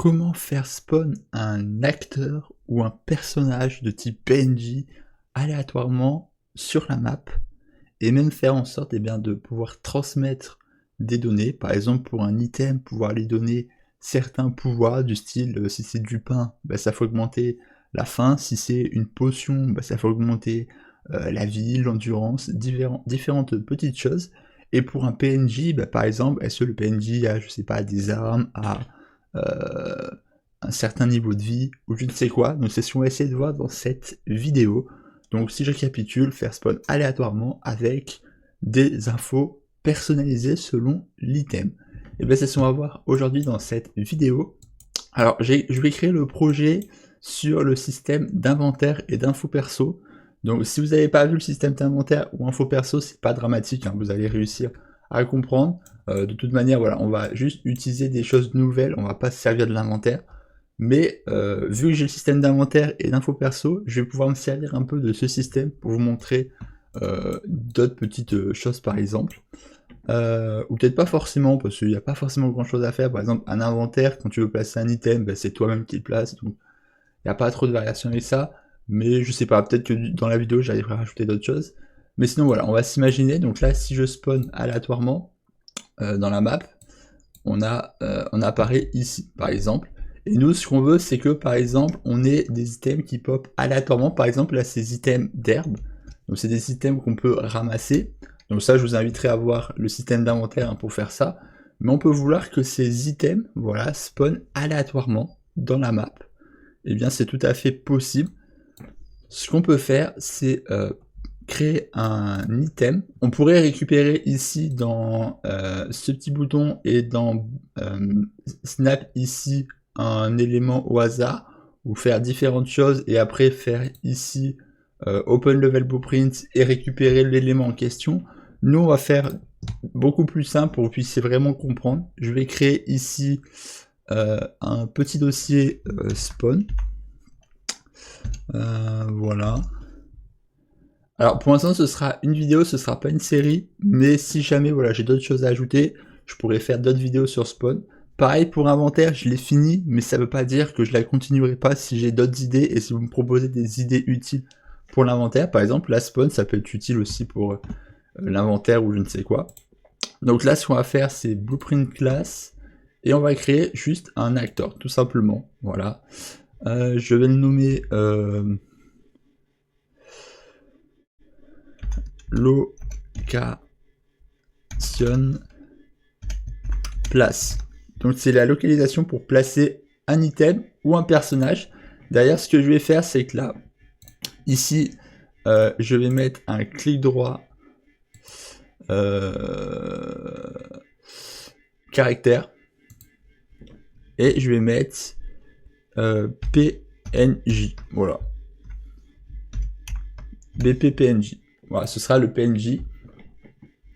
comment faire spawn un acteur ou un personnage de type PNJ aléatoirement sur la map et même faire en sorte de pouvoir transmettre des données, par exemple pour un item, pouvoir lui donner certains pouvoirs du style si c'est du pain, ça fait augmenter la faim, si c'est une potion, ça fait augmenter la vie, l'endurance, différentes petites choses. Et pour un PNJ, par exemple, est-ce que le PNJ a, je sais pas, des armes, a un certain niveau de vie, ou je ne sais quoi. Donc c'est ce qu'on va essayer de voir dans cette vidéo. Donc si je récapitule, faire spawn aléatoirement avec des infos personnalisées selon l'item. Et c'est ce qu'on va voir aujourd'hui dans cette vidéo. Alors je vais créer le projet sur le système d'inventaire et d'infos perso. Donc si vous n'avez pas vu le système d'inventaire ou info perso, c'est pas dramatique, vous allez réussir à le comprendre. De toute manière, voilà, on va juste utiliser des choses nouvelles, on va pas se servir de l'inventaire. Mais vu que j'ai le système d'inventaire et d'info perso, je vais pouvoir me servir un peu de ce système pour vous montrer d'autres petites choses par exemple. Ou peut-être pas forcément, parce qu'il n'y a pas forcément grand chose à faire. Par exemple, un inventaire, quand tu veux placer un item, c'est toi-même qui le place, donc il n'y a pas trop de variation avec ça. Mais je sais pas, peut-être que dans la vidéo j'arriverai à rajouter d'autres choses. Mais sinon voilà, on va s'imaginer, donc là si je spawn aléatoirement dans la map, on apparaît ici par exemple. Et nous ce qu'on veut c'est que par exemple on ait des items qui pop aléatoirement, par exemple là ces items d'herbe. Donc c'est des items qu'on peut ramasser. Donc ça je vous inviterai à voir le système d'inventaire pour faire ça. Mais on peut vouloir que ces items, voilà, spawn aléatoirement dans la map. Et bien c'est tout à fait possible. Ce qu'on peut faire, c'est créer un item. On pourrait récupérer ici dans ce petit bouton et dans Snap ici un élément au hasard, ou faire différentes choses et après faire ici Open Level Blueprint et récupérer l'élément en question. Nous on va faire beaucoup plus simple pour que vous puissiez vraiment comprendre. Je vais créer ici un petit dossier spawn. Voilà. Alors pour l'instant ce sera une vidéo, ce sera pas une série, mais si jamais voilà j'ai d'autres choses à ajouter, je pourrais faire d'autres vidéos sur spawn. Pareil pour inventaire, je l'ai fini, mais ça veut pas dire que je la continuerai pas si j'ai d'autres idées et si vous me proposez des idées utiles pour l'inventaire. Par exemple la spawn ça peut être utile aussi pour l'inventaire ou je ne sais quoi. Donc là ce qu'on va faire c'est blueprint class et on va créer juste un acteur tout simplement. Voilà. Je vais le nommer location place. Donc c'est la localisation pour placer un item ou un personnage. Derrière ce que je vais faire c'est que là, ici, je vais mettre un clic droit caractère et je vais mettre PNJ, voilà. BPPNJ. Voilà, ce sera le PNJ.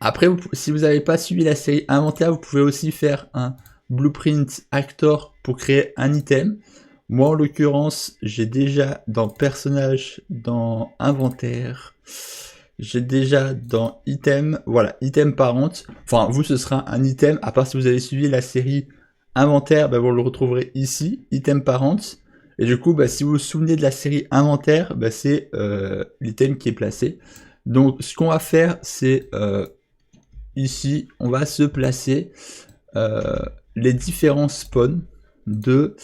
Après, si vous n'avez pas suivi la série inventaire, vous pouvez aussi faire un blueprint actor pour créer un item. Moi, en l'occurrence, j'ai déjà dans personnage, dans inventaire, j'ai déjà dans item, voilà, item parent. Enfin, vous, ce sera un item, à part si vous avez suivi la série inventaire, vous le retrouverez ici, item parent. Et du coup, si vous vous souvenez de la série inventaire, c'est l'item qui est placé. Donc, ce qu'on va faire, c'est ici, on va se placer les différents spawns de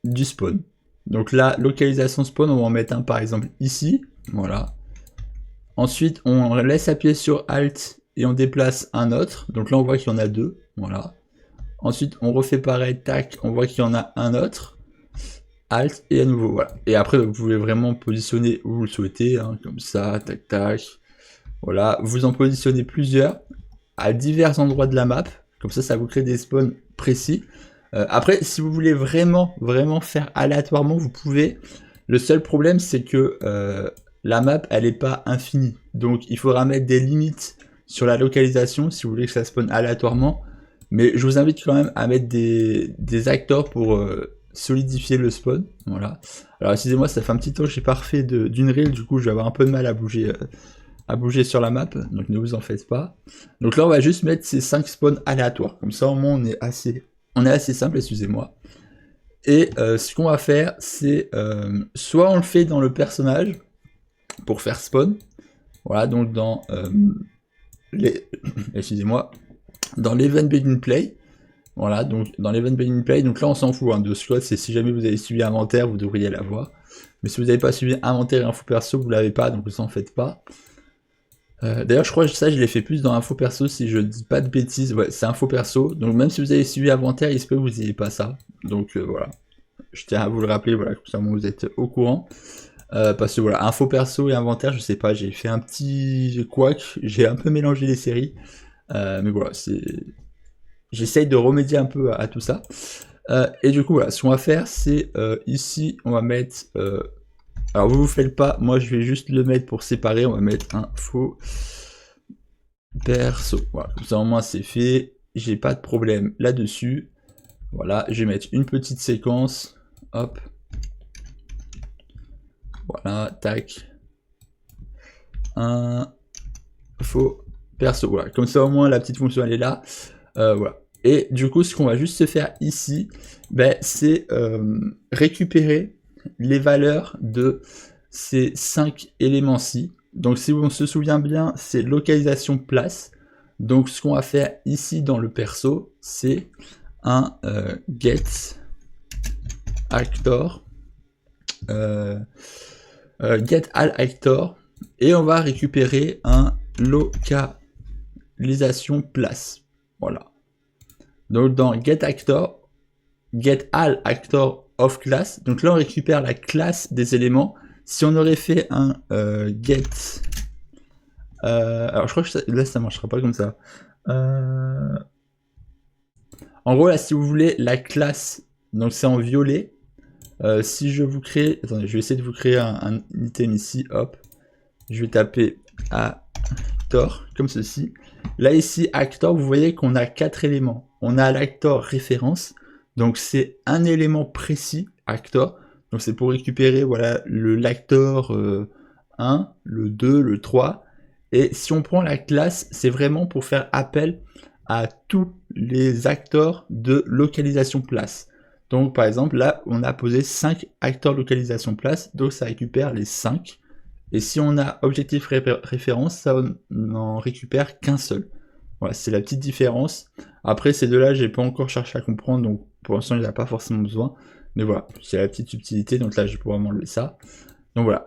du spawn. Donc là, localisation spawn, on va en mettre un par exemple ici, voilà. Ensuite, on laisse appuyer sur Alt et on déplace un autre. Donc là, on voit qu'il y en a deux, voilà. Ensuite, on refait pareil, tac, on voit qu'il y en a un autre. Alt et à nouveau, voilà. Et après, vous pouvez vraiment positionner où vous le souhaitez, comme ça, tac, tac. Voilà, vous en positionnez plusieurs à divers endroits de la map. Comme ça vous crée des spawns précis. Après, si vous voulez vraiment faire aléatoirement, vous pouvez. Le seul problème, c'est que la map, elle n'est pas infinie. Donc, il faudra mettre des limites sur la localisation si vous voulez que ça spawn aléatoirement. Mais je vous invite quand même à mettre des acteurs pour solidifier le spawn. Voilà. Alors, excusez-moi, ça fait un petit temps que j'ai pas refait d'une reel, du coup, je vais avoir un peu de mal à bouger sur la map, donc ne vous en faites pas. Donc là, on va juste mettre ces 5 spawns aléatoires. Comme ça, au moins, on est assez on est assez simple, excusez-moi. Et ce qu'on va faire, c'est soit on le fait dans le personnage pour faire spawn. Voilà, donc dans les excusez-moi, dans l'event begin play. Voilà, donc dans l'event begin play, donc là on s'en fout hein, de ce code, c'est si jamais vous avez suivi inventaire, vous devriez l'avoir. Mais si vous n'avez pas suivi inventaire et info perso, vous l'avez pas, donc vous en faites pas. D'ailleurs, je crois que ça, je l'ai fait plus dans info perso, si je dis pas de bêtises. Ouais, c'est info perso. Donc même si vous avez suivi inventaire, il se peut que vous n'ayez pas ça. Donc voilà. Je tiens à vous le rappeler, voilà, comme ça vous êtes au courant. Parce que voilà, info perso et inventaire, je sais pas, j'ai fait un petit couac, j'ai un peu mélangé les séries. Mais voilà, j'essaye de remédier un peu à tout ça. Et du coup, voilà, ce qu'on va faire, c'est ici, on va mettre... alors vous faites pas, moi je vais juste le mettre pour séparer, on va mettre info perso. Voilà, comme ça au moins c'est fait, j'ai pas de problème là-dessus. Voilà, je vais mettre une petite séquence, hop. Voilà, tac. Info perso, voilà, comme ça au moins la petite fonction elle est là. Voilà. Et du coup, ce qu'on va juste se faire ici, ben, c'est récupérer les valeurs de ces 5 éléments-ci. Donc si on se souvient bien, c'est localisation place. Donc ce qu'on va faire ici dans le perso, c'est un get actor, get all actor, et on va récupérer un localisation place. Voilà. Donc dans get actor, get all actor of class, donc là on récupère la classe des éléments. Si on aurait fait un get, alors je crois que là ça marchera pas comme ça. En gros là si vous voulez la classe, donc c'est en violet. Si je vous crée, attendez, je vais essayer de vous créer un item ici, hop. Je vais taper actor comme ceci. Là ici actor, vous voyez qu'on a 4 éléments. On a l'actor référence, donc c'est un élément précis, actor. Donc c'est pour récupérer voilà l'actor 1, le 2, le 3. Et si on prend la classe, c'est vraiment pour faire appel à tous les acteurs de localisation place. Donc par exemple là on a posé 5 acteurs localisation place, donc ça récupère les 5. Et si on a objectif référence, ça on n'en récupère qu'un seul. Voilà, c'est la petite différence. Après ces deux-là, j'ai pas encore cherché à comprendre, donc pour l'instant il n'y a pas forcément besoin. Mais voilà, c'est la petite subtilité, donc là je vais pouvoir m'enlever ça. Donc voilà.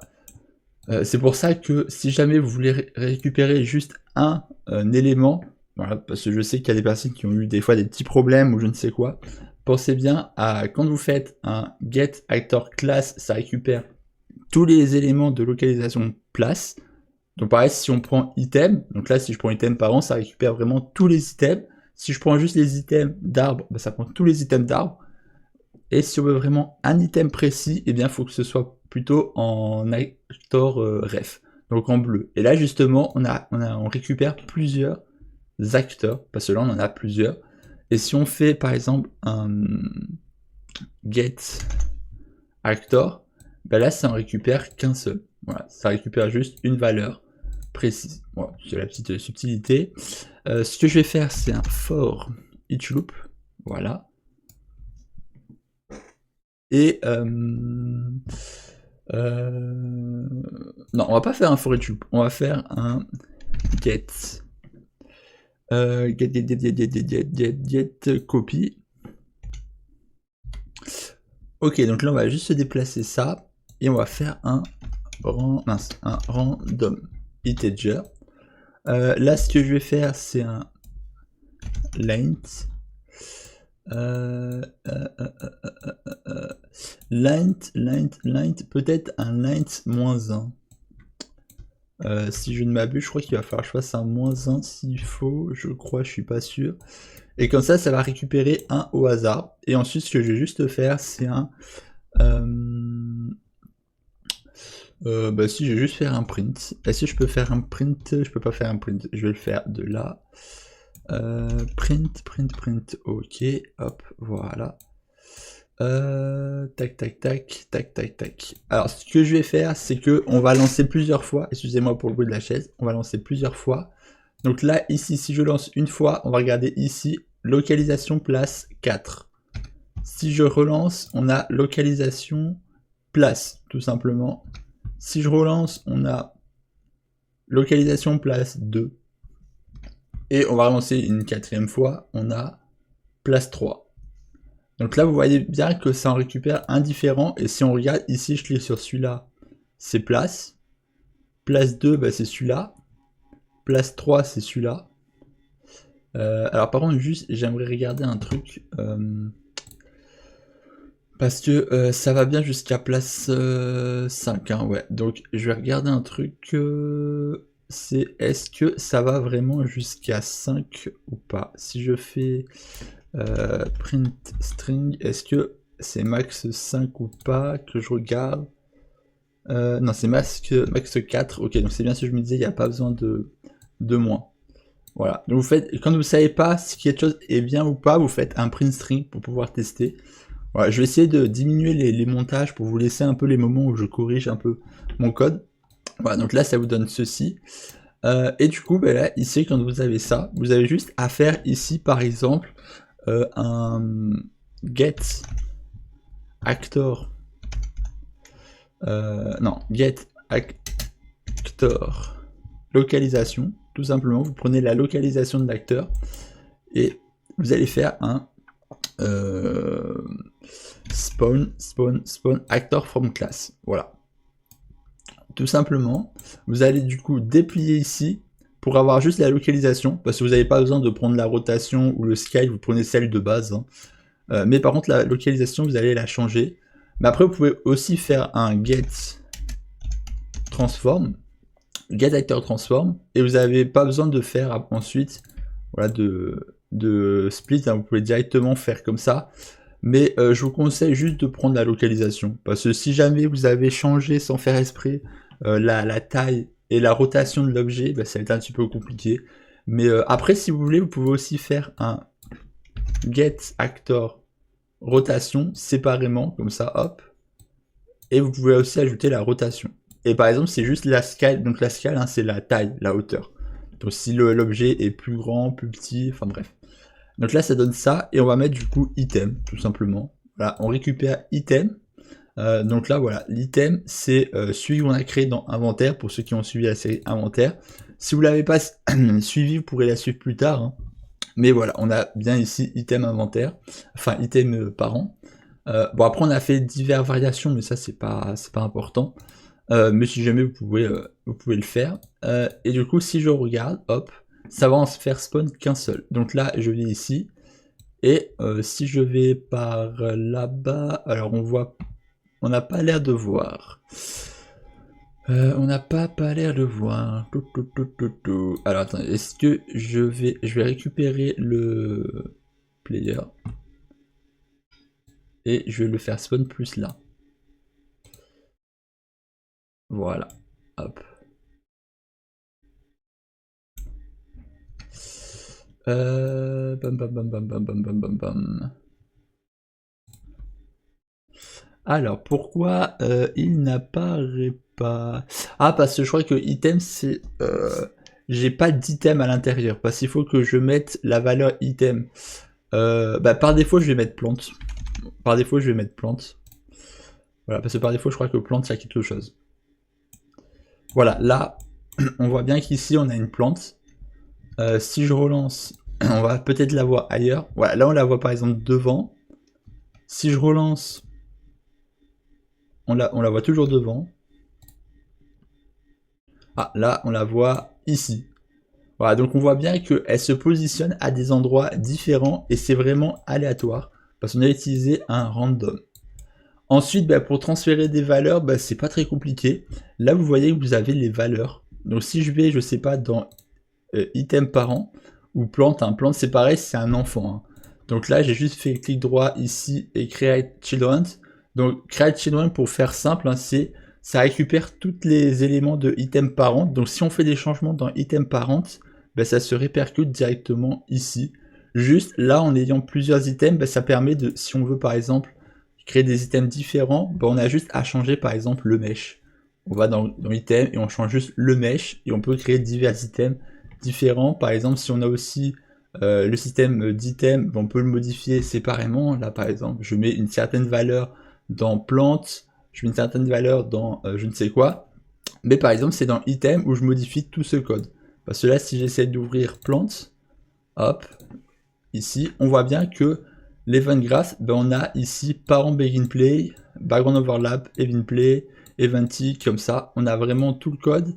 C'est pour ça que si jamais vous voulez récupérer juste un élément, voilà, parce que je sais qu'il y a des personnes qui ont eu des fois des petits problèmes ou je ne sais quoi, pensez bien à quand vous faites un get actor class, ça récupère tous les éléments de localisation place. Donc pareil, si on prend item, donc là si je prends item par an, ça récupère vraiment tous les items. Si je prends juste les items d'arbre, bah, ça prend tous les items d'arbre. Et si on veut vraiment un item précis, eh bien il faut que ce soit plutôt en actor ref, donc en bleu. Et là justement, on récupère plusieurs acteurs, parce que là on en a plusieurs. Et si on fait par exemple un get actor, ben là ça en récupère qu'un seul. Voilà, ça récupère juste une valeur précise. Voilà, c'est la petite subtilité. Ce que je vais faire, c'est un for each loop. Voilà. Et non, on va pas faire un for each loop. On va faire un get copy. Ok, donc là on va juste se déplacer ça et on va faire un random integer. Là ce que je vais faire c'est un length length, peut-être un length -1. Si je ne m'abuse, je crois qu'il va falloir que je fasse un -1 s'il faut, je crois, je suis pas sûr. Et comme ça va récupérer un au hasard. Et ensuite, ce que je vais juste faire, c'est un... bah si, je vais juste faire un print. Et si je peux faire un print, je peux pas faire un print. Je vais le faire de là. Print, ok, hop, voilà. Tac. Alors, ce que je vais faire, c'est que on va lancer plusieurs fois. Excusez-moi pour le bruit de la chaise. On va lancer plusieurs fois. Donc là, ici, si je lance une fois, on va regarder ici. localisation place 4. Si je relance, on a localisation place, tout simplement. Si je relance, on a localisation place 2. Et on va relancer une quatrième fois, on a place 3. Donc là, vous voyez bien que ça en récupère un différent. Et si on regarde ici, je clique sur celui-là, c'est place. Place 2, bah, c'est celui-là. Place 3, c'est celui-là. Alors par contre, juste, j'aimerais regarder un truc. Parce que ça va bien jusqu'à place 5, hein, ouais. Donc je vais regarder un truc. C'est est-ce que ça va vraiment jusqu'à 5 ou pas? Si je fais print string, est-ce que c'est max 5 ou pas? Que je regarde. Non, c'est max 4. Ok, donc c'est bien ce que je me disais, il n'y a pas besoin de moins. Voilà. Donc vous faites, quand vous ne savez pas si quelque chose est bien ou pas, vous faites un print string pour pouvoir tester. Voilà, je vais essayer de diminuer les montages pour vous laisser un peu les moments où je corrige un peu mon code. Voilà, donc là ça vous donne ceci. Et du coup, ben là, ici, quand vous avez ça, vous avez juste à faire ici, par exemple, un get actor. Non, get actor localisation. Tout simplement, vous prenez la localisation de l'acteur et vous allez faire un spawn actor from class. Voilà. Tout simplement, vous allez du coup déplier ici pour avoir juste la localisation, parce que vous n'avez pas besoin de prendre la rotation ou le scale, vous prenez celle de base. Hein. Mais par contre, la localisation, vous allez la changer. Mais après, vous pouvez aussi faire un get transform, get actor transform, et vous n'avez pas besoin de faire ensuite voilà, de split, hein, vous pouvez directement faire comme ça. Mais je vous conseille juste de prendre la localisation, parce que si jamais vous avez changé sans faire esprit la taille et la rotation de l'objet, bah, ça va être un petit peu compliqué. Mais après, si vous voulez, vous pouvez aussi faire un get actor rotation séparément, comme ça, hop. Et vous pouvez aussi ajouter la rotation. Et par exemple, c'est juste la scale, donc la scale, hein, c'est la taille, la hauteur. Donc si l'objet est plus grand, plus petit, enfin bref. Donc là, ça donne ça, et on va mettre du coup item, tout simplement. Voilà, on récupère item. Donc là, voilà, l'item, c'est celui qu'on a créé dans inventaire, pour ceux qui ont suivi la série inventaire. Si vous ne l'avez pas suivi, vous pourrez la suivre plus tard. Hein. Mais voilà, on a bien ici item inventaire, enfin item parent. Bon, après, on a fait diverses variations, mais ça, c'est pas important. Mais si jamais vous pouvez le faire. Et du coup, si je regarde, hop, ça va en faire spawn qu'un seul. Donc là, je vais ici. Et si je vais par là-bas, alors on n'a pas l'air de voir. On n'a pas l'air de voir. Alors attendez, est-ce que je vais récupérer le player et je vais le faire spawn plus là. Voilà. Hop. Bam. Alors, pourquoi il n'apparaît pas? Ah, parce que je crois que item, c'est... j'ai pas d'item à l'intérieur, parce qu'il faut que je mette la valeur item. Bah, par défaut, je vais mettre plante. Par défaut, je vais mettre plante. Voilà, parce que par défaut, je crois que plante, il y a quelque chose. Voilà, là, on voit bien qu'ici, on a une plante. Si je relance, on va peut-être la voir ailleurs. Voilà, là, on la voit par exemple devant. Si je relance, on la voit toujours devant. Ah, là, on la voit ici. Voilà, donc on voit bien qu'elle se positionne à des endroits différents et c'est vraiment aléatoire parce qu'on a utilisé un random. Ensuite, bah, pour transférer des valeurs, bah, c'est pas très compliqué. Là, vous voyez que vous avez les valeurs. Donc si je vais, je sais pas, dans item parent ou plante, hein, plante c'est pareil, c'est un enfant. Hein. Donc là, j'ai juste fait clic droit ici et create children. Donc create children, pour faire simple, hein, ça récupère tous les éléments de item parent. Donc si on fait des changements dans item parent, ben, ça se répercute directement ici. Juste là, en ayant plusieurs items, ben, ça permet de, si on veut par exemple créer des items différents, ben, on a juste à changer par exemple le mesh. On va dans item et on change juste le mesh et on peut créer divers items différents. Par exemple, si on a aussi Le système d'item, on peut le modifier séparément. Là par exemple, je mets une certaine valeur dans plante, je mets une certaine valeur dans je ne sais quoi. Mais par exemple, c'est dans item où je modifie tout ce code. Parce que là, si j'essaie d'ouvrir plante, hop, ici, on voit bien que l'event graph, ben on a ici parent begin play, background overlap, event play, eventy, comme ça. On a vraiment tout le code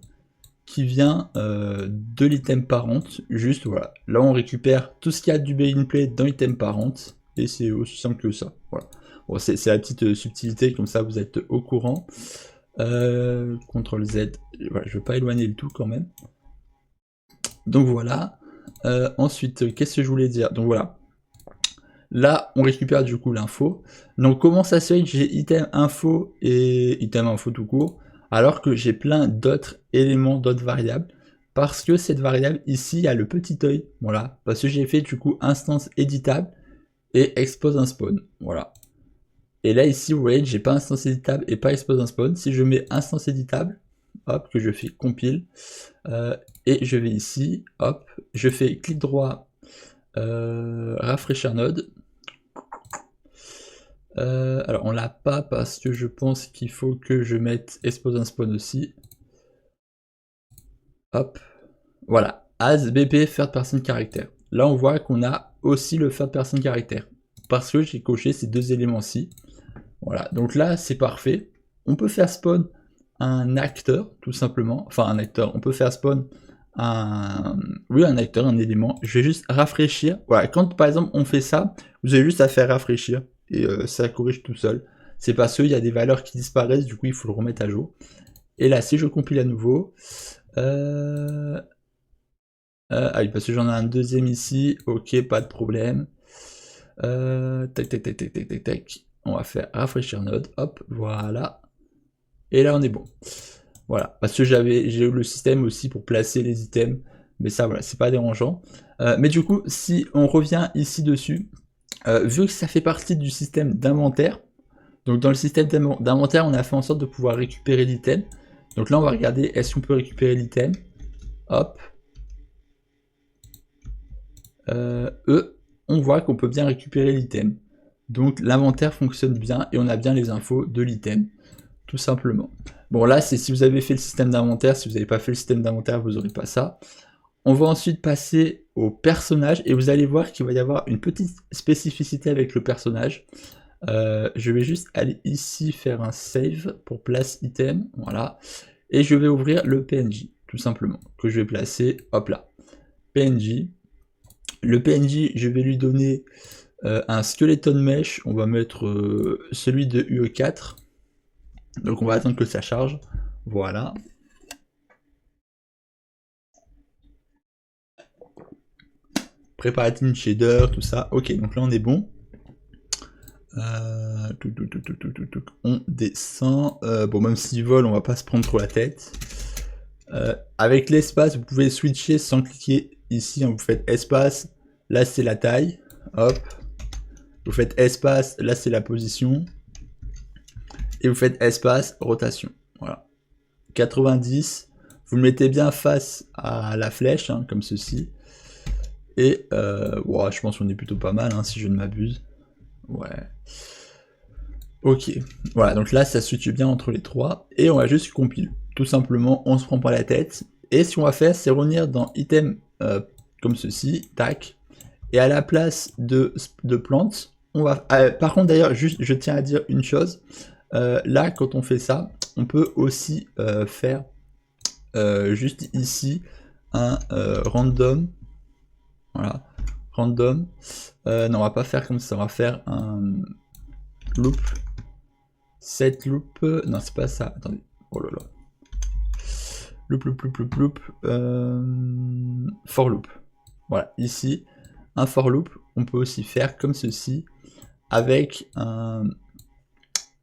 qui vient de l'item parent. Juste voilà, là on récupère tout ce qu'il y a du begin play dans l'item parent. Et c'est aussi simple que ça. Voilà. Bon, c'est la petite subtilité, comme ça vous êtes au courant. CTRL Z, voilà, je veux pas éloigner le tout quand même. Donc voilà. Ensuite, qu'est-ce que je voulais dire? Donc voilà. Là, on récupère du coup l'info. Donc comment ça se fait que j'ai item info et item info tout court, alors que j'ai plein d'autres éléments, d'autres variables? Parce que cette variable ici a le petit œil. Voilà. Parce que j'ai fait du coup instance éditable et expose un spawn. Voilà. Et là ici vous voyez que j'ai pas instance éditable et pas expose un spawn. Si je mets instance éditable, hop, que je fais compile, et je vais ici, hop, je fais clic droit, rafraîchir node. Alors on l'a pas parce que je pense qu'il faut que je mette expose un spawn aussi. Hop, voilà, as bp third person character. Là on voit qu'on a aussi le third person character parce que j'ai coché ces deux éléments-ci. Voilà, donc là c'est parfait. On peut faire spawn un acteur, tout simplement. Enfin un acteur, on peut faire spawn un acteur, un élément. Je vais juste rafraîchir. Voilà, quand par exemple on fait ça, vous avez juste à faire rafraîchir et ça corrige tout seul. C'est parce qu'il y a des valeurs qui disparaissent, du coup il faut le remettre à jour. Et là, si je compile à nouveau, ah oui, parce que j'en ai un deuxième ici, ok, pas de problème. Tac, tac, tac, tac, tac, tac, tac. On va faire rafraîchir node, hop, voilà. Et là, on est bon. Voilà, parce que j'ai eu le système aussi pour placer les items, mais ça, voilà, c'est pas dérangeant. Mais du coup, si on revient ici dessus, vu que ça fait partie du système d'inventaire, donc dans le système d'inventaire, on a fait en sorte de pouvoir récupérer l'item. Donc là, on va regarder est-ce qu'on peut récupérer l'item. Hop. On voit qu'on peut bien récupérer l'item. Donc l'inventaire fonctionne bien et on a bien les infos de l'item, tout simplement. Bon là, c'est si vous avez fait le système d'inventaire, si vous n'avez pas fait le système d'inventaire, vous n'aurez pas ça. On va ensuite passer au personnage et vous allez voir qu'il va y avoir une petite spécificité avec le personnage. Je vais juste aller ici faire un save pour place item, voilà. Et je vais ouvrir le PNJ, tout simplement, que je vais placer, hop là. PNJ. Le PNJ, je vais lui donner un skeleton mesh, on va mettre celui de UE4. Donc on va attendre que ça charge, voilà. Préparative shader, tout ça, ok, donc là on est bon. On descend, bon même s'il vole, on va pas se prendre trop la tête. Avec l'espace, vous pouvez switcher sans cliquer ici, hein, vous faites espace, là c'est la taille, hop. Vous faites espace, là c'est la position. Et vous faites espace, rotation. Voilà. 90, vous le mettez bien face à la flèche, hein, comme ceci. Et ouais, je pense qu'on est plutôt pas mal, hein, si je ne m'abuse. Ouais. Ok. Voilà, donc là, ça se situe bien entre les trois. Et on va juste compiler. Tout simplement, on se prend pas la tête. Et ce qu'on va faire, c'est revenir dans item comme ceci. Tac. Et à la place de plantes, on va... par contre, d'ailleurs, juste, je tiens à dire une chose. Là, quand on fait ça, on peut aussi faire juste ici un random. Voilà, random. Non, on va pas faire comme ça, on va faire un loop. Set loop. Non, c'est pas ça. Attendez. Oh là là. Loop, loop, loop, loop, loop. For loop. Voilà, ici, un for loop. On peut aussi faire comme ceci avec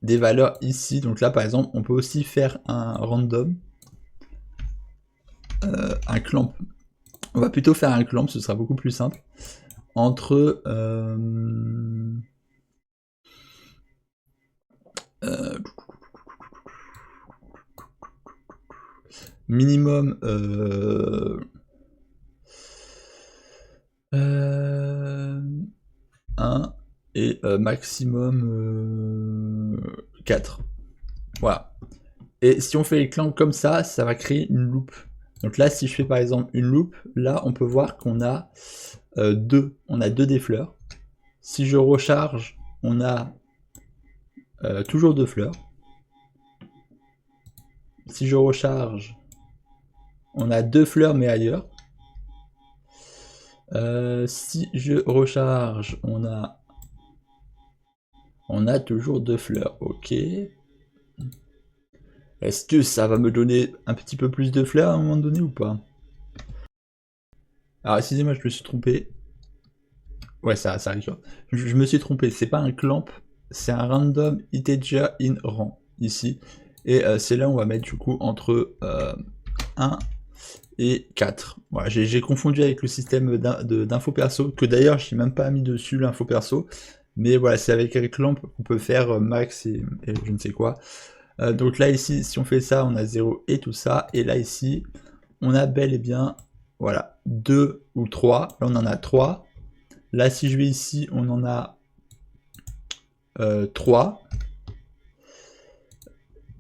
des valeurs ici. Donc là, par exemple, on peut aussi faire un random. Un clamp. On va plutôt faire un clamp, ce sera beaucoup plus simple. Entre minimum et maximum 4. Voilà. Et si on fait les clamps comme ça va créer une loupe. Donc là, si je fais par exemple une loupe, là on peut voir qu'on a deux des fleurs. Si je recharge, on a toujours 2 fleurs. Si je recharge, on a 2 fleurs mais ailleurs. Si je recharge, on a toujours 2 fleurs. Ok. Est-ce que ça va me donner un petit peu plus de fleurs à un moment donné ou pas? Alors excusez-moi, je me suis trompé. Ouais, ça arrive. Je me suis trompé, c'est pas un clamp, c'est un random integer in rang, ici. Et c'est là où on va mettre du coup entre 1 et 4. Voilà, j'ai confondu avec le système d'info perso, que d'ailleurs je n'ai même pas mis dessus l'info perso. Mais voilà, c'est avec un clamp qu'on peut faire max et je ne sais quoi. Donc là ici, si on fait ça, on a 0 et tout ça. Et là ici, on a bel et bien, voilà, 2 ou 3. Là on en a 3. Là si je vais ici, on en a 3.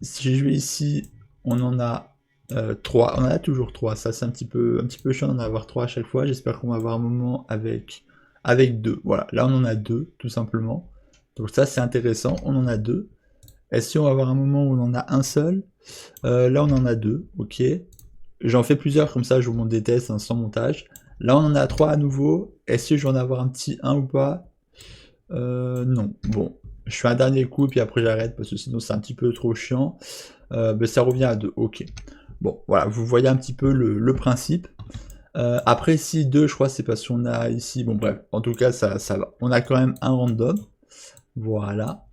Si je vais ici, on en a 3. On en a toujours 3. Ça c'est un petit peu chiant d'en avoir 3 à chaque fois. J'espère qu'on va avoir un moment avec 2. Voilà, là on en a 2 tout simplement. Donc ça c'est intéressant, on en a 2. Est-ce qu'on va avoir un moment où on en a un seul? Là on en a 2, ok. J'en fais plusieurs comme ça, je vous montre des tests hein, sans montage. Là on en a 3 à nouveau. Est-ce que je vais en avoir un petit 1 ou pas? Non. Bon, je fais un dernier coup puis après j'arrête parce que sinon c'est un petit peu trop chiant. Ben, ça revient à 2, ok. Bon, voilà, vous voyez un petit peu le principe. Après, si 2, je crois, c'est parce qu'on a ici, bon bref, en tout cas, ça va. On a quand même un random, voilà.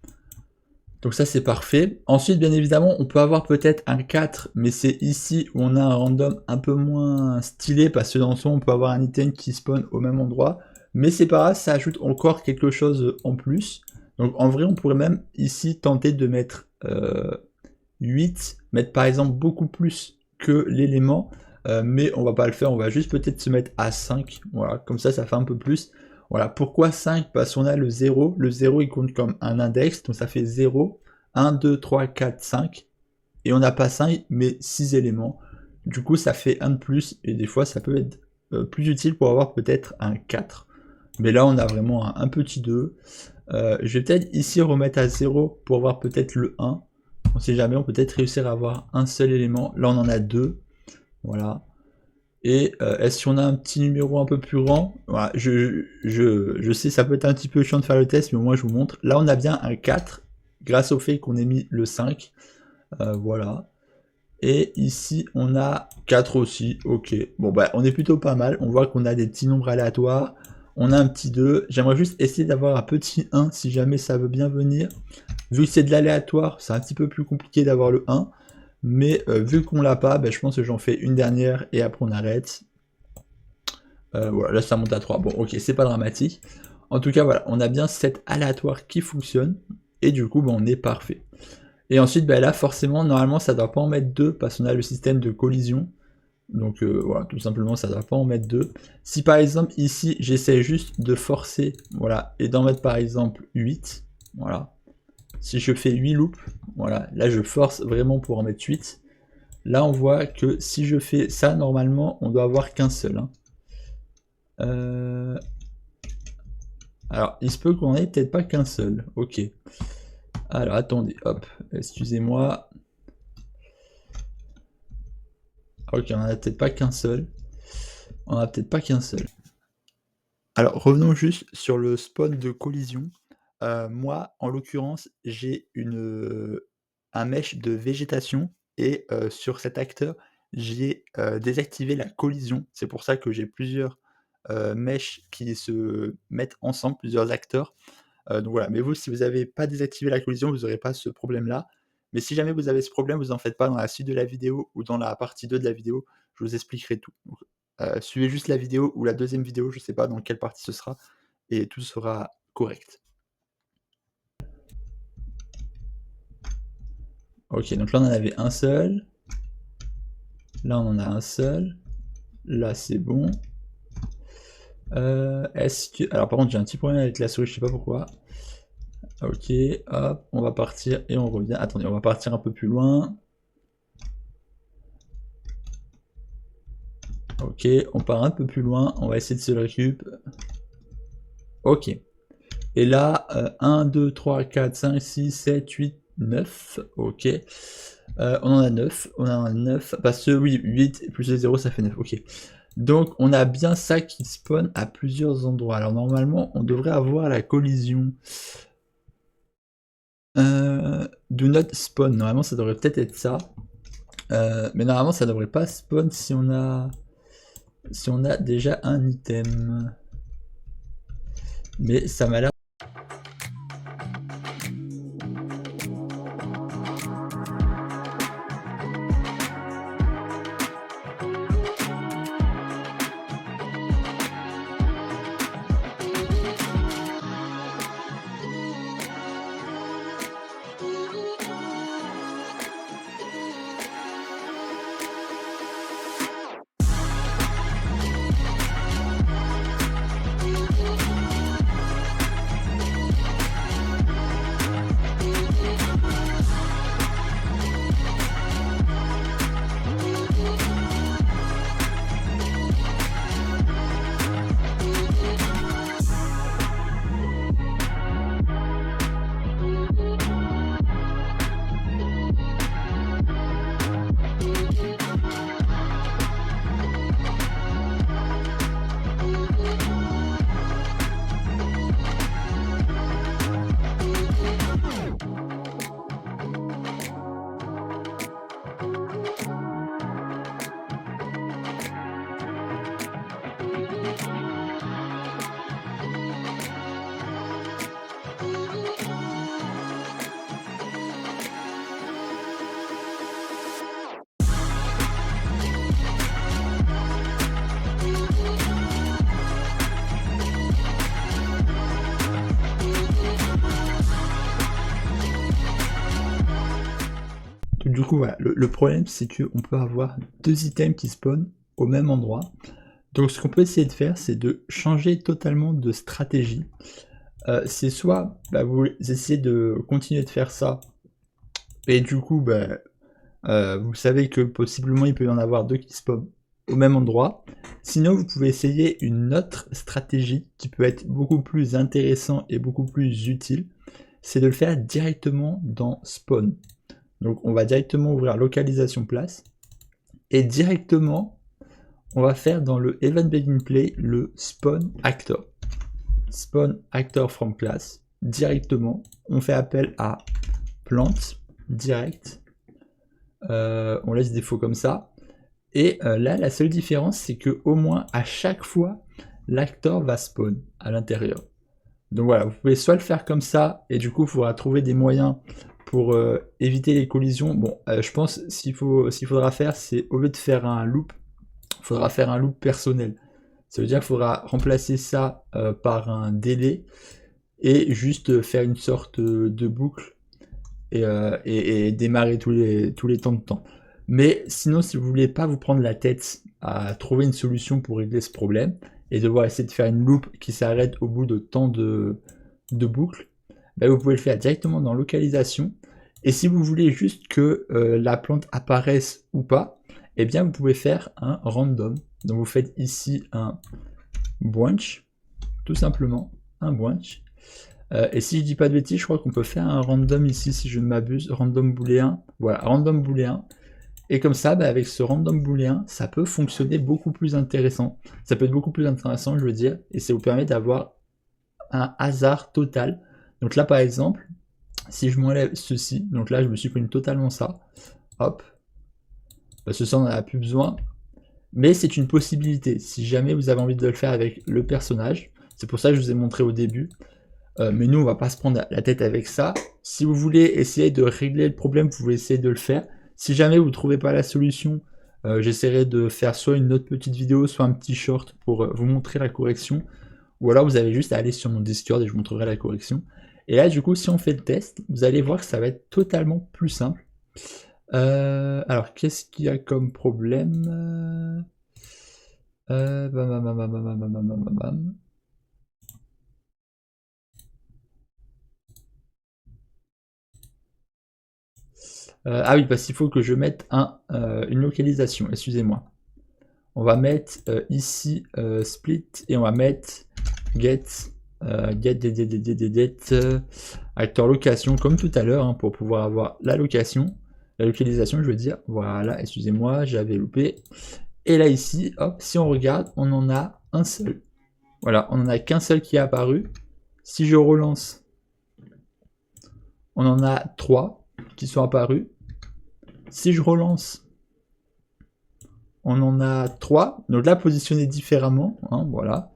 Donc ça, c'est parfait. Ensuite, bien évidemment, on peut avoir peut-être un 4, mais c'est ici où on a un random un peu moins stylé, parce que dans son, on peut avoir un item qui spawn au même endroit. Mais c'est pas grave, ça ajoute encore quelque chose en plus. Donc en vrai, on pourrait même ici tenter de mettre 8, mettre par exemple beaucoup plus que l'élément, mais on va pas le faire, on va juste peut-être se mettre à 5, voilà, comme ça fait un peu plus. Voilà, pourquoi 5? Parce qu'on a le 0 il compte comme un index, donc ça fait 0, 1, 2, 3, 4, 5, et on n'a pas 5, mais 6 éléments. Du coup, ça fait 1 de plus, et des fois, ça peut être plus utile pour avoir peut-être un 4. Mais là, on a vraiment un petit 2. Je vais peut-être ici remettre à 0 pour avoir peut-être le 1. On sait jamais, on peut peut-être réussir à avoir un seul élément. Là, on en a 2. Voilà. Et est-ce qu'on a un petit numéro un peu plus grand? Voilà, je sais, ça peut être un petit peu chiant de faire le test, mais au moins je vous montre. Là, on a bien un 4, grâce au fait qu'on ait mis le 5. Voilà. Et ici, on a 4 aussi. Ok. Bon, bah, on est plutôt pas mal. On voit qu'on a des petits nombres aléatoires. On a un petit 2. J'aimerais juste essayer d'avoir un petit 1 si jamais ça veut bien venir. Vu que c'est de l'aléatoire, c'est un petit peu plus compliqué d'avoir le 1. Mais vu qu'on l'a pas, je pense que j'en fais une dernière et après on arrête. Voilà, là ça monte à 3. Bon, ok, c'est pas dramatique. En tout cas, voilà, on a bien cet aléatoire qui fonctionne. Et du coup, on est parfait. Et ensuite, là, forcément, normalement, ça ne doit pas en mettre 2 parce qu'on a le système de collision. Donc voilà, tout simplement, ça ne doit pas en mettre 2. Si par exemple, ici, j'essaie juste de forcer, voilà, et d'en mettre par exemple 8, voilà. Si je fais 8 loops, voilà, là je force vraiment pour en mettre 8. Là, on voit que si je fais ça, normalement, on doit avoir qu'un seul. Hein. Alors, il se peut qu'on ait peut-être pas qu'un seul. Ok. Alors, attendez, hop, excusez-moi. Ok, on en a peut-être pas qu'un seul. On a peut-être pas qu'un seul. Alors, revenons juste sur le spawn de collision. Moi, en l'occurrence, j'ai un mesh de végétation et sur cet acteur, j'ai désactivé la collision. C'est pour ça que j'ai plusieurs meshs qui se mettent ensemble, plusieurs acteurs. Donc voilà, mais vous, si vous n'avez pas désactivé la collision, vous n'aurez pas ce problème-là. Mais si jamais vous avez ce problème, vous n'en faites pas dans la suite de la vidéo ou dans la partie 2 de la vidéo, je vous expliquerai tout. Donc, suivez juste la vidéo ou la deuxième vidéo, je ne sais pas dans quelle partie ce sera, et tout sera correct. Ok, donc là on en avait un seul. Là on en a un seul. Là c'est bon. Est-ce que... Alors par contre j'ai un petit problème avec la souris, je sais pas pourquoi. Ok, hop, on va partir et on revient. Attendez, on va partir un peu plus loin. Ok, on part un peu plus loin, on va essayer de se le récup. Ok. Et là, 1, 2, 3, 4, 5, 6, 7, 8, 9. Ok. On en a 9. On en a 9. Parce que oui, 8 plus 0, ça fait 9. Ok. Donc on a bien ça qui spawn à plusieurs endroits. Alors normalement, on devrait avoir la collision. Do not spawn. Normalement, ça devrait peut-être être ça. Mais normalement, ça devrait pas spawn si on a déjà un item. Mais ça m'a l'air... Du coup, voilà, le problème c'est qu'on peut avoir deux items qui spawnent au même endroit. Donc ce qu'on peut essayer de faire, c'est de changer totalement de stratégie. C'est soit vous essayez de continuer de faire ça, et du coup, vous savez que possiblement il peut y en avoir deux qui spawnent au même endroit. Sinon, vous pouvez essayer une autre stratégie qui peut être beaucoup plus intéressant et beaucoup plus utile. C'est de le faire directement dans Spawn. Donc on va directement ouvrir localisation place et directement on va faire dans le event begin play le spawn actor. Spawn actor from class. Directement, on fait appel à plant direct. On laisse des faux comme ça. Et là, la seule différence, c'est que au moins à chaque fois, l'actor va spawn à l'intérieur. Donc voilà, vous pouvez soit le faire comme ça, et du coup, il faudra trouver des moyens pour éviter les collisions. Bon, je pense s'il faudra faire, c'est au lieu de faire un loop, il faudra faire un loop personnel. Ça veut dire qu'il faudra remplacer ça par un délai et juste faire une sorte de boucle et démarrer tous les temps de temps. Mais sinon, si vous voulez pas vous prendre la tête à trouver une solution pour régler ce problème et devoir essayer de faire une loop qui s'arrête au bout de tant de boucles, vous pouvez le faire directement dans localisation. Et si vous voulez juste que la plante apparaisse ou pas, eh bien vous pouvez faire un random. Donc vous faites ici un branch, tout simplement, un branch. Et si je dis pas de bêtises, je crois qu'on peut faire un random ici, si je ne m'abuse, random booléen. Voilà, random booléen. Et comme ça, avec ce random booléen, ça peut fonctionner beaucoup plus intéressant. Ça peut être beaucoup plus intéressant, je veux dire, et ça vous permet d'avoir un hasard total. Donc là, par exemple, si je m'enlève ceci, donc là, je me supprime totalement ça. Hop. Parce que ça, on n'en a plus besoin. Mais c'est une possibilité, si jamais vous avez envie de le faire avec le personnage. C'est pour ça que je vous ai montré au début. Mais nous, on va pas se prendre la tête avec ça. Si vous voulez essayer de régler le problème, vous pouvez essayer de le faire. Si jamais vous ne trouvez pas la solution, j'essaierai de faire soit une autre petite vidéo, soit un petit short pour vous montrer la correction. Ou alors vous avez juste à aller sur mon Discord et je vous montrerai la correction. Et là, du coup, si on fait le test, vous allez voir que ça va être totalement plus simple. Alors, qu'est-ce qu'il y a comme problème? Bam, bam, bam, bam, bam, bam, bam, bam, bam. Ah oui, parce qu'il faut que je mette une localisation, excusez-moi. On va mettre ici split et on va mettre get acteur location comme tout à l'heure, hein, pour pouvoir avoir la localisation je veux dire. Voilà, excusez-moi, j'avais loupé. Et là ici, hop, si on regarde, on en a un seul. Voilà, on en a qu'un seul qui est apparu. Si je relance, on en a 3 qui sont apparus. Si je relance, on en a 3. Donc là, positionnés différemment, hein, voilà.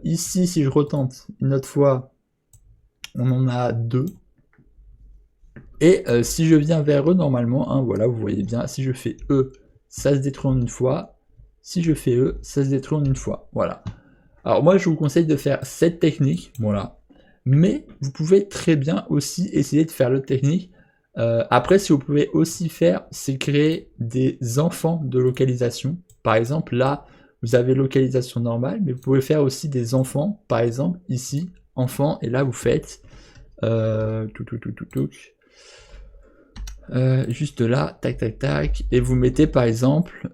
Ici, si je retente une autre fois, on en a 2. Et si je viens vers eux, normalement, hein, voilà, vous voyez bien, si je fais E, ça se détruit en une fois. Si je fais E, ça se détruit en une fois. Voilà. Alors moi, je vous conseille de faire cette technique, voilà. Mais vous pouvez très bien aussi essayer de faire l'autre technique. Après, ce que vous pouvez aussi faire, c'est créer des enfants de localisation. Par exemple, là, vous avez localisation normale, mais vous pouvez faire aussi des enfants. Par exemple, ici, enfant, et là, vous faites juste là, tac, tac, tac, et vous mettez par exemple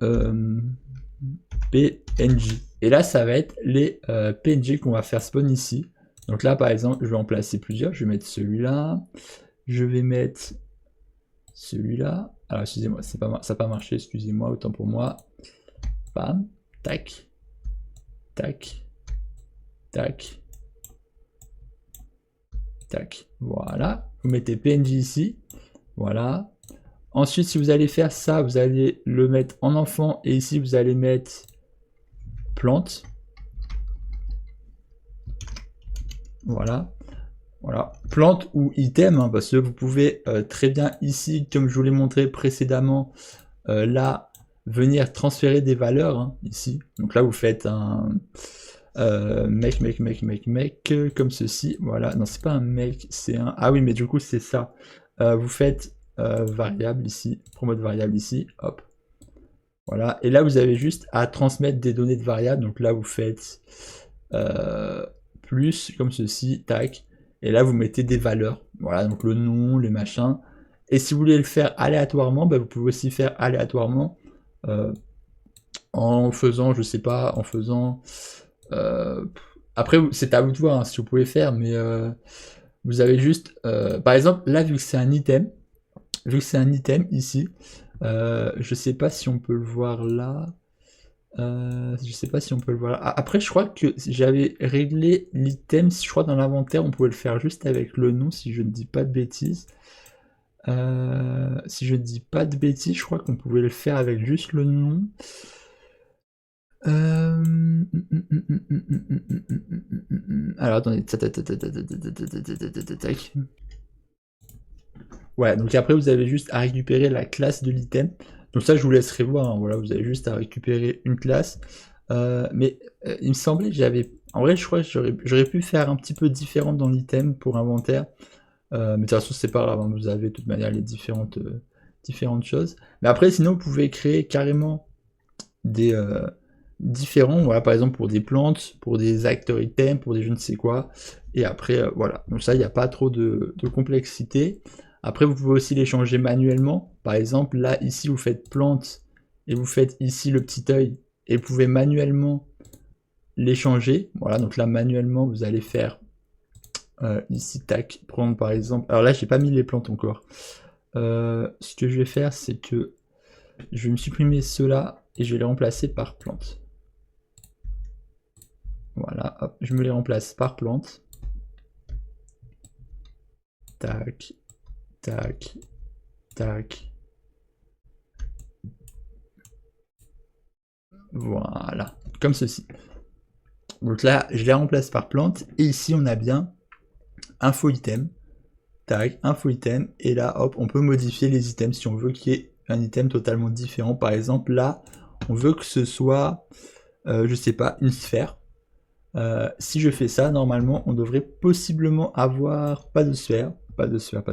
PNJ. Et là, ça va être les PNJ qu'on va faire spawn ici. Donc là, par exemple, je vais en placer plusieurs. Je vais mettre celui-là. Je vais mettre celui-là. Alors, excusez-moi, ça n'a pas marché. Excusez-moi, autant pour moi. Bam, tac, tac, tac, tac. Voilà. Vous mettez PNJ ici. Voilà. Ensuite, si vous allez faire ça, vous allez le mettre en enfant. Et ici, vous allez mettre plante. Voilà. Voilà, plante ou item, hein, parce que vous pouvez très bien ici, comme je vous l'ai montré précédemment, là, venir transférer des valeurs, hein, ici. Donc là, vous faites un mec, comme ceci. Voilà, non, c'est pas un mec, c'est un... Ah oui, mais du coup, c'est ça. Vous faites variable ici, promote variable ici, hop. Voilà, et là, vous avez juste à transmettre des données de variable. Donc là, vous faites plus, comme ceci, tac. Et là, vous mettez des valeurs. Voilà, donc le nom, les machins. Et si vous voulez le faire aléatoirement, bah, vous pouvez aussi faire aléatoirement en faisant, je sais pas, en faisant... après, c'est à vous de voir, hein, si vous pouvez faire, mais vous avez juste... par exemple, là, vu que c'est un item, ici, je sais pas si on peut le voir là. Je sais pas si on peut le voir. Après, je crois que j'avais réglé l'item, je crois dans l'inventaire, on pouvait le faire juste avec le nom, si je ne dis pas de bêtises. Si je ne dis pas de bêtises, je crois qu'on pouvait le faire avec juste le nom. Alors attendez. Ouais, donc après vous avez juste à récupérer la classe de l'item. Donc ça je vous laisserai voir, hein. Voilà, vous avez juste à récupérer une classe. Mais il me semblait que j'avais... En vrai je crois que j'aurais pu faire un petit peu différent dans l'item pour inventaire. Mais de toute façon c'est pas grave, hein, vous avez de toute manière les différentes choses. Mais après sinon vous pouvez créer carrément des différents, voilà, par exemple pour des plantes, pour des acteurs items, pour des je ne sais quoi. Et après voilà, donc ça il n'y a pas trop de complexité. Après vous pouvez aussi les changer manuellement. Par exemple là ici vous faites plante et vous faites ici le petit œil et vous pouvez manuellement les changer. Voilà, donc là manuellement vous allez faire ici tac, prendre par exemple, alors là j'ai pas mis les plantes encore. Ce que je vais faire c'est que je vais me supprimer ceux-là et je vais les remplacer par plantes. Voilà, hop, je me les remplace par plante. Tac, tac, tac. Voilà, comme ceci. Donc là, je les remplace par plante. Et ici, on a bien info item. Tac, info item. Et là, hop, on peut modifier les items si on veut qu'il y ait un item totalement différent. Par exemple, là, on veut que ce soit, je sais pas, une sphère. Si je fais ça, normalement, on devrait possiblement avoir pas de sphère. Pas de sphère.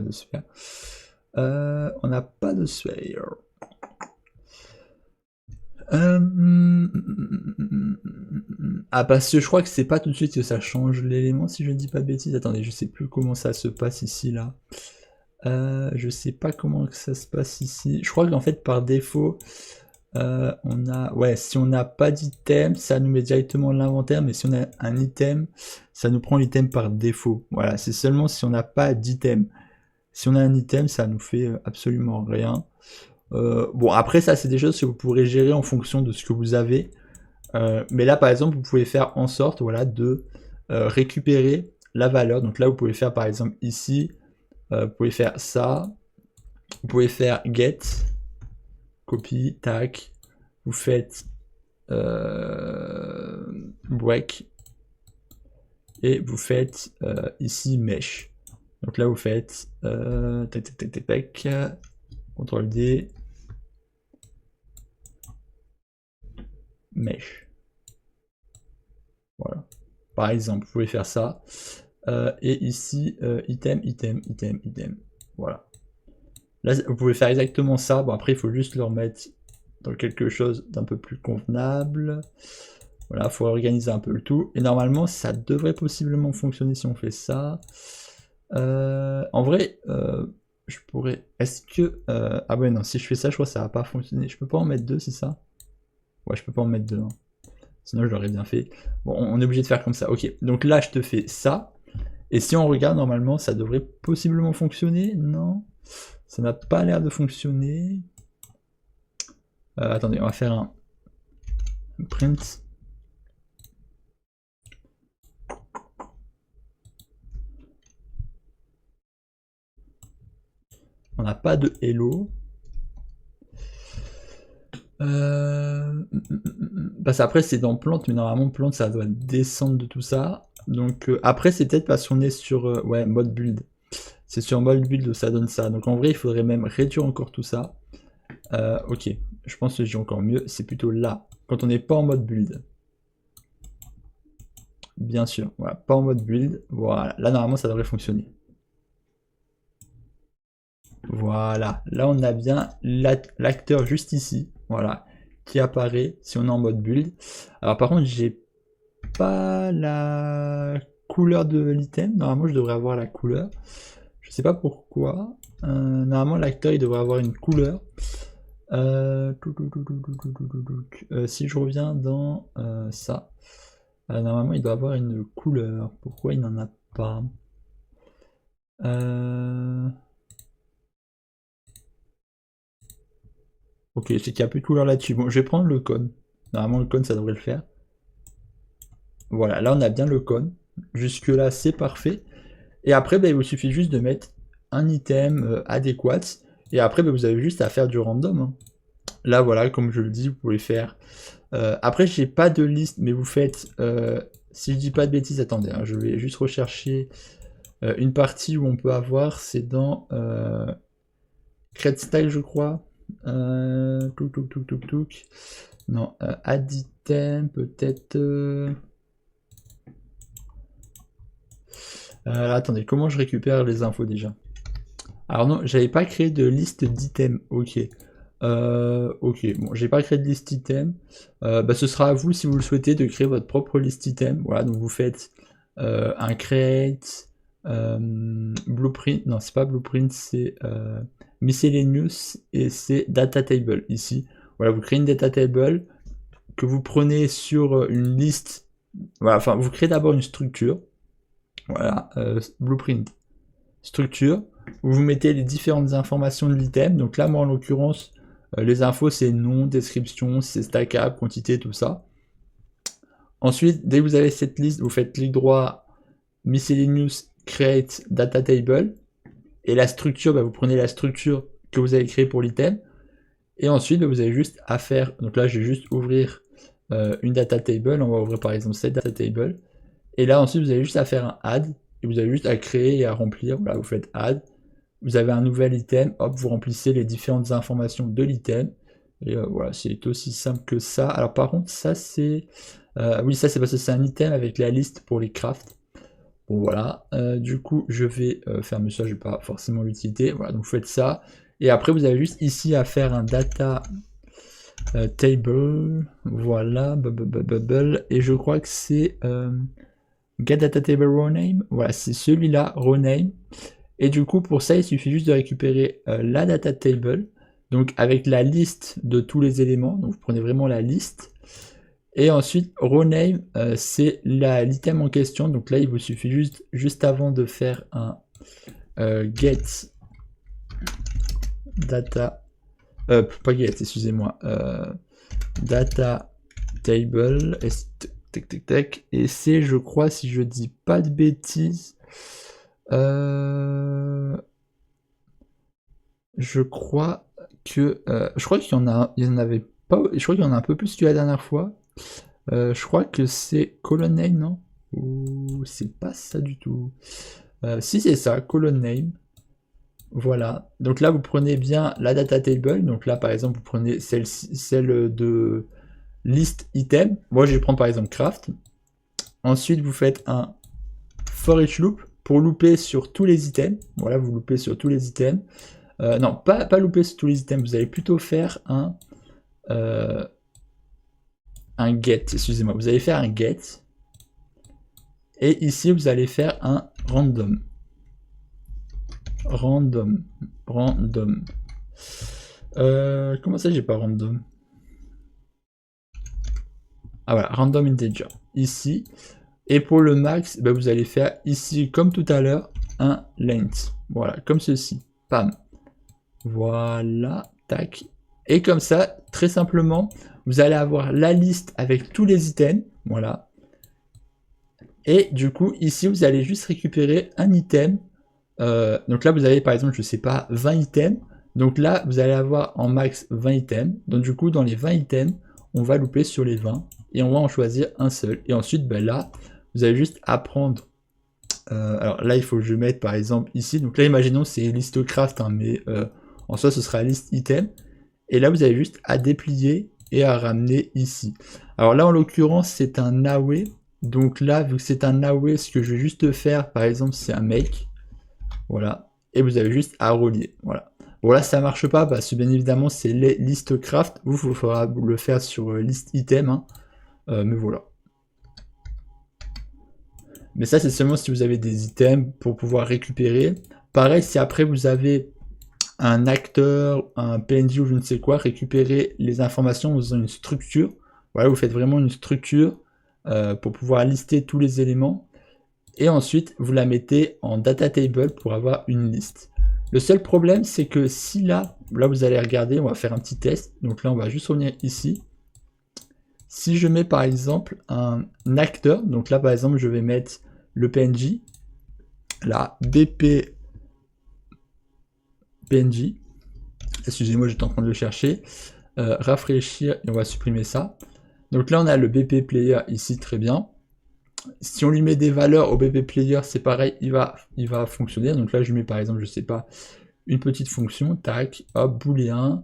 On n'a pas de sphère. Ah, parce que je crois que c'est pas tout de suite que ça change l'élément, si je ne dis pas de bêtises. Attendez, je sais plus comment ça se passe ici, là. Je sais pas comment que ça se passe ici. Je crois qu'en fait, par défaut, on a... Ouais, si on n'a pas d'item, ça nous met directement l'inventaire, mais si on a un item, ça nous prend l'item par défaut. Voilà, c'est seulement si on n'a pas d'item. Si on a un item, ça nous fait absolument rien. Bon, après, ça, c'est des choses que vous pourrez gérer en fonction de ce que vous avez. Mais là, par exemple, vous pouvez faire en sorte, voilà, de récupérer la valeur. Donc là, vous pouvez faire, par exemple, ici, vous pouvez faire ça. Vous pouvez faire get, copy, tac. Vous faites break. Et vous faites ici mesh. Donc là, vous faites tac, tac, tac, tac, tac. CTRL D. Mesh. Voilà. Par exemple, vous pouvez faire ça. Et ici, item, item, item, item. Voilà. Là, vous pouvez faire exactement ça. Bon, après, il faut juste le remettre dans quelque chose d'un peu plus convenable. Voilà, il faut organiser un peu le tout. Et normalement, ça devrait possiblement fonctionner si on fait ça. En vrai, je pourrais... Est-ce que... Ah ouais, non, si je fais ça, je crois que ça va pas fonctionner. Je peux pas en mettre deux, c'est ça? Ouais, je peux pas en mettre deux. Hein. Sinon, je l'aurais bien fait. Bon, on est obligé de faire comme ça. Ok, donc là, je te fais ça. Et si on regarde, normalement, ça devrait possiblement fonctionner. Non, ça n'a pas l'air de fonctionner. Attendez, on va faire un print. On n'a pas de hello. Parce qu'après c'est dans plante, mais normalement plante ça doit descendre de tout ça. Donc après c'est peut-être parce qu'on est sur ouais, mode build. C'est sur mode build où ça donne ça. Donc en vrai il faudrait même réduire encore tout ça. Ok, je pense que j'ai encore mieux. C'est plutôt là, quand on n'est pas en mode build. Bien sûr, voilà, pas en mode build. Voilà, là normalement ça devrait fonctionner. Voilà, là on a bien l'acteur juste ici, voilà, qui apparaît si on est en mode build. Alors par contre j'ai pas la couleur de l'item, normalement je devrais avoir la couleur. Je sais pas pourquoi. Normalement l'acteur il devrait avoir une couleur. Si je reviens dans ça, normalement il doit avoir une couleur. Pourquoi il n'en a pas? Ok, c'est qu'il n'y a plus de couleur là-dessus. Bon, je vais prendre le cône. Normalement, le cône, ça devrait le faire. Voilà, là, on a bien le cône. Jusque-là, c'est parfait. Et après, il vous suffit juste de mettre un item adéquat. Et après, vous avez juste à faire du random. Hein. Là, voilà, comme je le dis, vous pouvez faire... après, j'ai pas de liste, mais vous faites... si je dis pas de bêtises, attendez, hein, je vais juste rechercher une partie où on peut avoir, c'est dans Create Style, je crois. Non, add item, peut-être... attendez, comment je récupère les infos déjà? Alors non, j'avais pas créé de liste d'items, ok. Ok, bon, j'ai pas créé de liste item. Ce sera à vous, si vous le souhaitez, de créer votre propre liste item. Voilà, donc vous faites un create, blueprint, non c'est pas blueprint, c'est miscellaneous et c'est data table ici. Voilà, vous créez une data table que vous prenez sur une liste. Voilà, enfin, vous créez d'abord une structure. Voilà, blueprint, structure, où vous mettez les différentes informations de l'item. Donc là, moi en l'occurrence, les infos c'est nom, description, c'est stackable, quantité, tout ça. Ensuite, dès que vous avez cette liste, vous faites clic droit, miscellaneous, create data table. Et la structure, vous prenez la structure que vous avez créée pour l'item. Et ensuite, vous avez juste à faire. Donc là, je vais juste ouvrir une data table. On va ouvrir par exemple cette data table. Et là, ensuite, vous avez juste à faire un add. Et vous avez juste à créer et à remplir. Voilà, vous faites add. Vous avez un nouvel item. Hop, vous remplissez les différentes informations de l'item. Et voilà, c'est aussi simple que ça. Alors par contre, ça c'est... oui, ça c'est parce que c'est un item avec la liste pour les crafts. Bon voilà, du coup je vais fermer ça, je vais pas forcément l'utilité. Voilà, donc vous faites ça. Et après vous avez juste ici à faire un data Table, voilà, bubble, et je crois que c'est get data table row name, voilà, c'est celui-là, row name. Et du coup, pour ça, il suffit juste de récupérer la data table, donc avec la liste de tous les éléments, donc vous prenez vraiment la liste. Et ensuite, row name, c'est l'item en question, donc là, il vous suffit juste avant de faire un get data, pas get, excusez-moi, data table, et c'est, je crois, si je dis pas de bêtises, je crois qu'il y en avait pas, je crois qu'il y en a un peu plus que la dernière fois. Je crois que c'est colon name, non? Ou c'est pas ça du tout. Si c'est ça, colon name. Voilà. Donc là, vous prenez bien la data table. Donc là, par exemple, vous prenez celle de list item. Moi, je vais prendre par exemple craft. Ensuite, vous faites un for each loop pour louper sur tous les items. Voilà, vous loupez sur tous les items. Non, pas louper sur tous les items. Vous allez plutôt faire un get. Excusez-moi. Vous allez faire un get. Et ici, vous allez faire un random. Random. Comment ça, j'ai pas random? Ah voilà, random integer. Ici. Et pour le max, bah, vous allez faire ici, comme tout à l'heure, un length. Voilà, comme ceci. Pam. Voilà, tac. Et comme ça, très simplement, vous allez avoir la liste avec tous les items. Voilà. Et du coup, ici, vous allez juste récupérer un item. Donc là, vous avez par exemple, je sais pas, 20 items. Donc là, vous allez avoir en max 20 items. Donc du coup, dans les 20 items, on va louper sur les 20 et on va en choisir un seul. Et ensuite, ben là, vous allez juste apprendre. Alors là, il faut que je mette par exemple ici. Donc là, imaginons c'est liste craft, hein, mais en soi, ce sera liste item. Et là, vous avez juste à déplier et à ramener ici. Alors là, en l'occurrence, c'est un away. Donc là, vu que c'est un away, ce que je vais juste faire, par exemple, c'est un make. Voilà. Et vous avez juste à relier. Voilà. Bon là ça marche pas parce que bien évidemment c'est les list craft. Vous, il faudra le faire sur liste item. Hein. Mais voilà. Mais ça c'est seulement si vous avez des items pour pouvoir récupérer. Pareil si après vous avez un acteur, un PNJ ou je ne sais quoi, récupérer les informations en faisant une structure. Voilà, vous faites vraiment une structure pour pouvoir lister tous les éléments. Et ensuite vous la mettez en data table pour avoir une liste. Le seul problème c'est que si là vous allez regarder, on va faire un petit test, donc là on va juste revenir ici. Si je mets par exemple un acteur, donc là par exemple je vais mettre le PNJ, la BP PNJ, excusez-moi j'étais en train de le chercher, rafraîchir et on va supprimer ça. Donc là on a le BP player ici très bien. Si on lui met des valeurs au BP player, c'est pareil, il va fonctionner. Donc là, je mets par exemple, je sais pas, une petite fonction, tac, hop, booléen,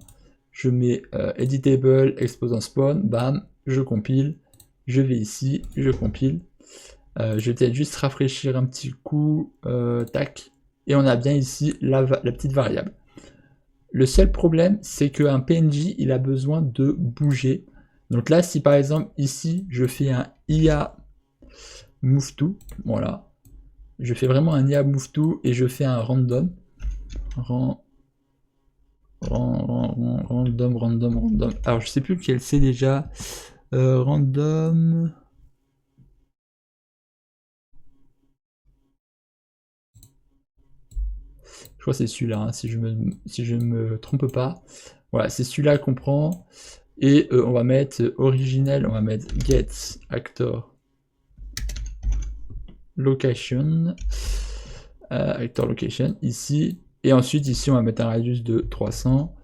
je mets editable, exposant spawn, bam, je compile, je vais ici, je compile. Je vais peut-être juste rafraîchir un petit coup, tac, et on a bien ici la petite variable. Le seul problème, c'est qu'un PNJ, il a besoin de bouger. Donc là, si par exemple, ici, je fais un IA move to, voilà. Je fais vraiment un IA move to et je fais un random. Random. Alors je sais plus lequel c'est déjà. Random. Je crois que c'est celui-là, hein, si je me trompe pas. Voilà, c'est celui-là qu'on prend. Et on va mettre original, on va mettre get actor location. Actor location ici. Et ensuite ici on va mettre un radius de 300.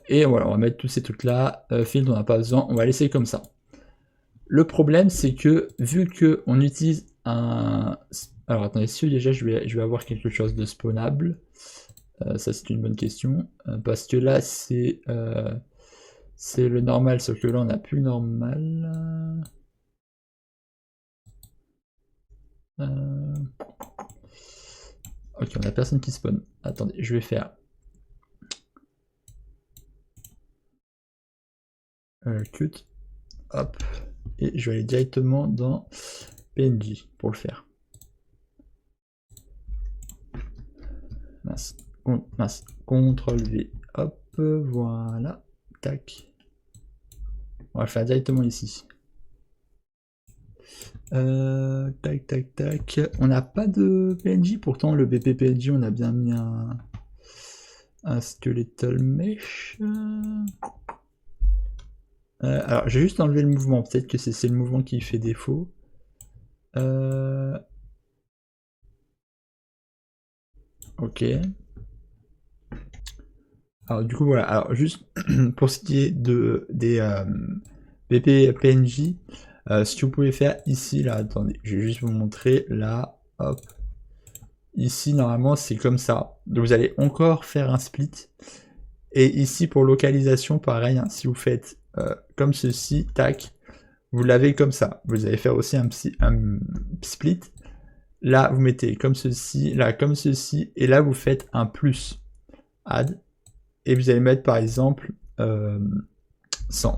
Et voilà, on va mettre tous ces trucs là. Field on n'a pas besoin, on va laisser comme ça. Le problème c'est que vu que on utilise un... Alors attendez, si déjà je vais avoir quelque chose de spawnable. Ça c'est une bonne question. Parce que là c'est le normal, sauf que là on n'a plus le normal. Ok, on a personne qui spawn. Attendez, je vais faire cut, hop, et je vais aller directement dans PNG pour le faire. Mince, CTRL V, hop, voilà, tac. On va le faire directement ici. Tac, tac, tac. On n'a pas de PNJ, pourtant le BPPNJ, on a bien mis un skeletal mesh. Alors, j'ai juste enlevé le mouvement, peut-être que c'est le mouvement qui fait défaut. Ok. Alors du coup voilà, alors juste pour ce qui est des BPPNJ, ce que vous pouvez faire ici, là, attendez, je vais juste vous montrer, là, hop, ici normalement c'est comme ça, donc vous allez encore faire un split, et ici pour localisation pareil, hein, si vous faites comme ceci, tac, vous l'avez comme ça, vous allez faire aussi un split, là vous mettez comme ceci, là comme ceci, et là vous faites un plus, add, et vous allez mettre par exemple 100.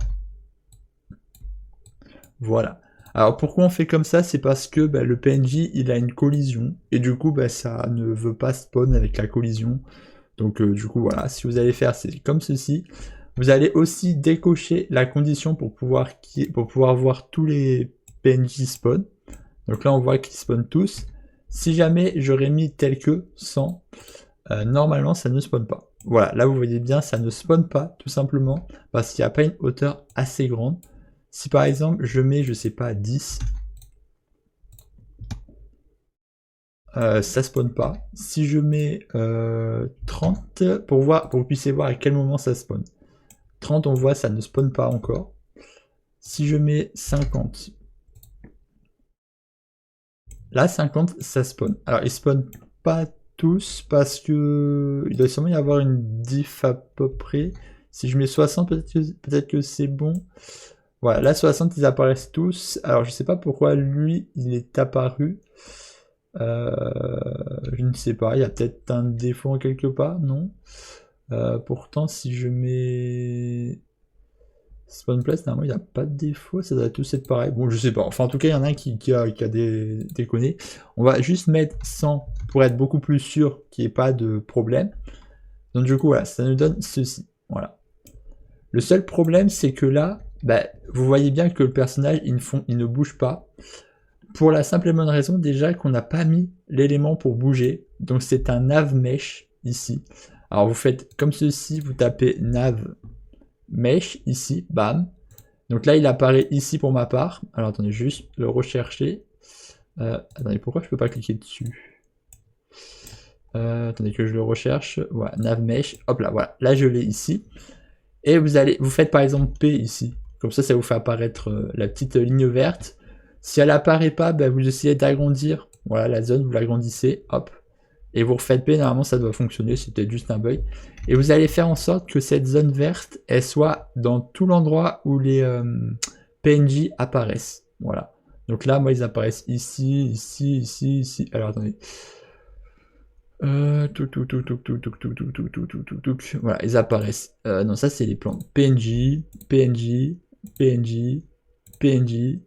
Voilà. Alors pourquoi on fait comme ça? C'est parce que le PNJ il a une collision et du coup ça ne veut pas spawn avec la collision. Donc du coup voilà, si vous allez faire c'est comme ceci. Vous allez aussi décocher la condition pour pouvoir voir tous les PNJ spawn. Donc là on voit qu'ils spawnent tous. Si jamais j'aurais mis tel que 100, normalement ça ne spawn pas. Voilà, là vous voyez bien, ça ne spawn pas, tout simplement, parce qu'il n'y a pas une hauteur assez grande. Si par exemple je mets, je sais pas, 10, ça spawn pas. Si je mets 30, pour que vous puissiez voir à quel moment ça spawn. 30, on voit, ça ne spawn pas encore. Si je mets 50, là 50, ça spawn. Alors ils spawnent pas tous parce que il doit sûrement y avoir une diff à peu près. Si je mets 60, peut-être que c'est bon. Voilà, là 60 ils apparaissent tous. Alors je sais pas pourquoi lui il est apparu. Je ne sais pas, il y a peut-être un défaut en quelque part, non? Pourtant si je mets spawn place, normalement il n'y a pas de défaut, ça doit tous être pareil. Bon je sais pas, enfin en tout cas il y en a un qui a déconné. On va juste mettre 100 pour être beaucoup plus sûr qu'il n'y ait pas de problème. Donc du coup voilà, ça nous donne ceci. Voilà. Le seul problème c'est que là, vous voyez bien que le personnage il ne bouge pas. Pour la simple et bonne raison déjà qu'on n'a pas mis l'élément pour bouger. Donc c'est un nav mesh ici. Alors vous faites comme ceci, vous tapez nav mesh ici, bam. Donc là il apparaît ici pour ma part. Alors attendez, juste le rechercher. Attendez, pourquoi je peux pas cliquer dessus? Attendez que je le recherche. Voilà, nav mesh. Hop là, voilà. Là je l'ai ici. Et vous faites par exemple P ici. Comme ça vous fait apparaître la petite ligne verte. Si elle apparaît pas, vous essayez d'agrandir. Voilà la zone, vous l'agrandissez, hop. Et vous refaites P, normalement ça doit fonctionner, c'était juste un bug. Et vous allez faire en sorte que cette zone verte, elle soit dans tout l'endroit où les PNJ apparaissent. Voilà. Donc là, moi, ils apparaissent ici, ici, ici, ici. Alors attendez. Voilà, ils apparaissent. Non, ça c'est les plans. PNJ, PNJ, PNJ, PNJ,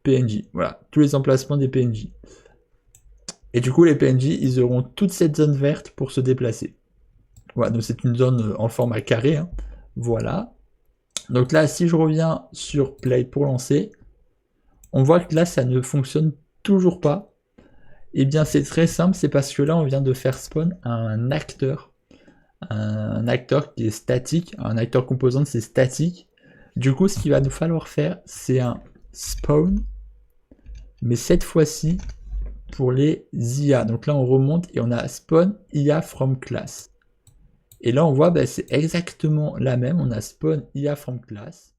PNJ. Voilà, tous les emplacements des PNJ. Et du coup, les PNJ, ils auront toute cette zone verte pour se déplacer. Voilà, donc c'est une zone en format carré. Hein. Voilà. Donc là, si je reviens sur Play pour lancer, on voit que là, ça ne fonctionne toujours pas. Eh bien, c'est très simple, c'est parce que là, on vient de faire spawn un acteur. Un acteur qui est statique. Un acteur composante, c'est statique. Du coup, ce qu'il va nous falloir faire, c'est un spawn. Mais cette fois-ci, pour les IA. Donc là, on remonte et on a spawn IA from class. Et là, on voit, c'est exactement la même. On a spawn IA from class.